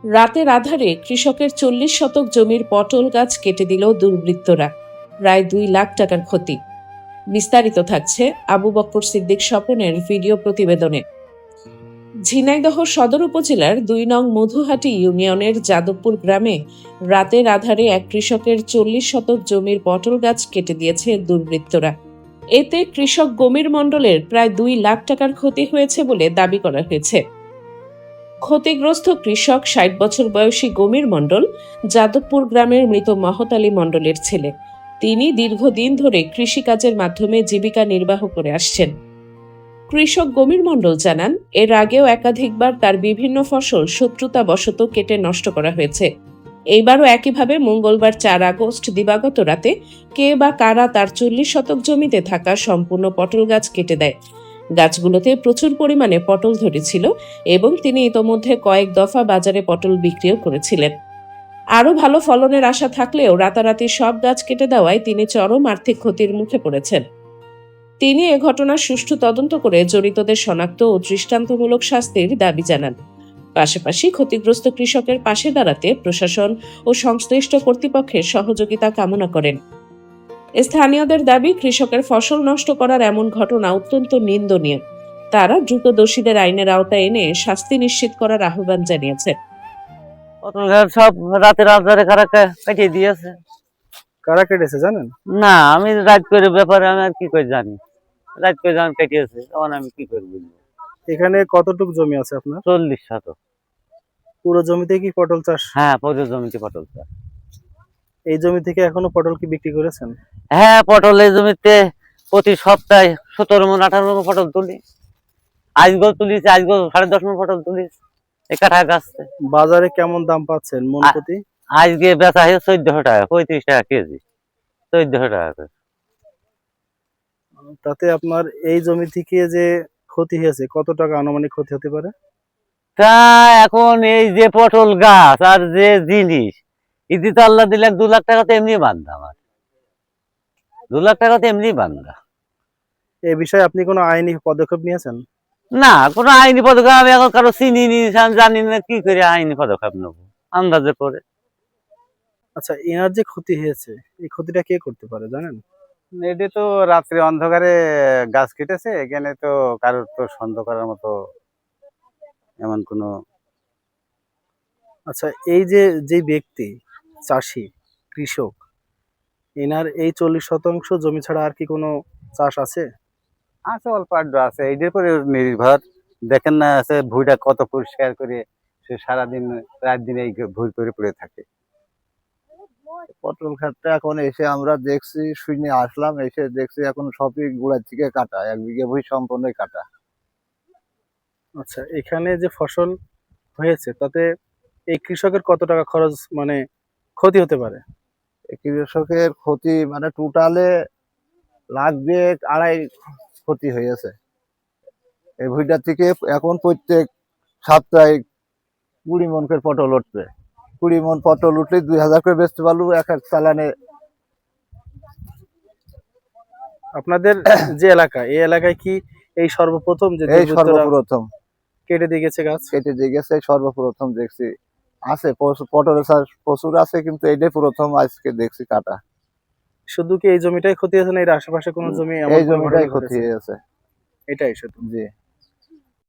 রাতের আঁধারে কৃষকের ৪০ শতক জমির পটল গাছ কেটে দিল দুর্বৃত্তরা। প্রায় ২ লাখ টাকার ক্ষতি। বিস্তারিত থাকছে আবু বক্কর সিদ্দিক স্বপনের ভিডিও প্রতিবেদনে। ঝিনাইদহ সদর উপজেলার ২ নং মধুহাটি ইউনিয়নের যাদবপুর গ্রামে রাতের আঁধারে এক কৃষকের ৪০ শতক জমির পটল গাছ কেটে দিয়েছে দুর্বৃত্তরা। এতে কৃষক গমির মণ্ডলের প্রায় ২ লাখ টাকার ক্ষতি হয়েছে বলে দাবি করা হয়েছে। ক্ষতিগ্রস্ত কৃষক ৬০ বছর বয়সী গমির মণ্ডল যাদবপুর গ্রামের মৃত মহৎ আলী মণ্ডলের ছেলে। তিনি দীর্ঘদিন ধরে কৃষিকাজের মাধ্যমে জীবিকা নির্বাহ করে আসছেন। কৃষক গমির মণ্ডল জানান, এর আগেও একাধিকবার তার বিভিন্ন ফসল শত্রুতাবশত কেটে নষ্ট করা হয়েছে। এইবারও একইভাবে মঙ্গলবার ৪ আগস্ট দিবাগত রাতে কে বা কারা তার ৪০ শতক জমিতে থাকা সম্পূর্ণ পটল গাছ কেটে দেয়। গাছগুলোতে প্রচুর পরিমাণে পটল ধরেছিল এবং তিনি ইতোমধ্যে কয়েক দফা বাজারে পটল বিক্রিও করেছিলেন। আরও ভালো ফলনের আশা থাকলেও রাতারাতি সব গাছ কেটে দেওয়ায় তিনি চরম আর্থিক ক্ষতির মুখে পড়েছেন। তিনি এ ঘটনার সুষ্ঠু তদন্ত করে জড়িতদের শনাক্ত ও দৃষ্টান্তমূলক শাস্তির দাবি জানান। পাশাপাশি ক্ষতিগ্রস্ত কৃষকের পাশে দাঁড়াতে প্রশাসন ও সংশ্লিষ্ট কর্তৃপক্ষের সহযোগিতা কামনা করেন। স্থানীয়দের দাবি, কৃষকের ফসল নষ্ট করার এমন ঘটনা অত্যন্ত নিন্দনীয়। তারা দ্রুত দোষীদের আইনের আওতায় এনে শাস্তি নিশ্চিত করার আহ্বান জানিয়েছে। পটল গাছ সব রাতের আধারে কারা কাটিয়ে দিয়েছে। কারা কেটেছে জানেন? না, আমি রাত করে ব্যাপারে আমি আর কি করে জানি। রাত করে যখন কাটিয়েছে তখন আমি কি করে বুঝবো। এখানে কতটুকু জমি আছে আপনার? ৪০ শতক। পুরো জমিতে কি পটল চাষ? হ্যাঁ, পুরো জমিতে পটল চাষ। এই জমি থেকে এখনো পটল কি বিক্রি করেছেন? হ্যাঁ, পটল এই জমিতে প্রতি সপ্তাহে ১৭ মণ ১৮ মণ পটল তুলি। আজকেও তুলিস, আজকেও ১০.৫ মণ পটল তুলিস এই কাঠা গাছতে। বাজারে কেমন দাম পাচ্ছেন মন প্রতি? আজকে বেচা হয় ১৪০০ টাকা, ৩৫ টাকা কেজি, ১৪০০ টাকা করে। তাতে আপনার এই জমি থেকে যে ক্ষতি হয়েছে কত টাকা আনুমানিক ক্ষতি হতে পারে? তা এখন এই যে পটল গাছ আর যে জিনিস, ইদি তো আল্লাহ দিলে ২ লাখ টাকা তো এমনি বান্ধা আমার। ২ লাখ টাকা তো এমনি বান্ধা। এই বিষয়ে আপনি কোনো আইনি পদক্ষেপ নিয়েছেন? না, কোনো আইনি পদক্ষেপ আমি এখন কারো চিনি নি, জানি না কি করে আইনি পদক্ষেপ নেবো, আন্দাজে করে। আচ্ছা, এনার যে ক্ষতি হয়েছে এই ক্ষতিটা কে করতে পারে জানেন? এটা তো রাত্রে অন্ধকারে গাছ কেটেছে, এখানে তো কারোর তো সন্দেহ করার মতো এমন কোনো। আচ্ছা, এই যে ব্যক্তি চাষি কৃষক, এনার এই ৪০% জমি ছাড়া আর কি কোনো চাষ আছে? আছে, অল্প আড্ডু আছে, এইটার উপরে নির্ভর। দেখেন না, আছে ভুঁইটা কত পরিষ্কার করে, সে সারাদিন রাত দিন এই ভুঁই করে পড়ে থাকে। পটল ক্ষেতটা এখন এসে আমরা দেখছি, শুনে আসলাম, এসে দেখছি এখন সবই গোড়ার থেকে কাটা, ১ বিঘে ভুঁই সম্পূর্ণই কাটা। আচ্ছা, এখানে যে ফসল হয়েছে তাতে এই কৃষকের কত টাকা খরচ মানে ক্ষতি হতে পারে? কৃষকের ক্ষতি মানে টোটালে লাগবে ২.৫ ক্ষতি হয়েছে। এই ভুঁইটা থেকে এখন প্রত্যেক সপ্তাহে ২০ মণ করে পটল উঠবে। ২০ মণ পটল উঠলে ২,০০০ করে বেচতে পারবো এক চালানে। আপনাদের যে এলাকা, এই এলাকায় কি এই সর্বপ্রথম যে এই সর্বপ্রথম কেটে দিয়ে গেছে গাছ? কেটে দিয়ে গেছে, সর্বপ্রথম দেখছি। আছে পটলের চাষ প্রচুর আছে, কিন্তু এইটাই প্রথম আজকে দেখছি কাটা। শুধু কি এই জমিটাই ক্ষতি হয়েছে না এর আশেপাশে কোনো জমি? এই জমিটাই ক্ষতি হয়েছে। এটাই শুধু? জি।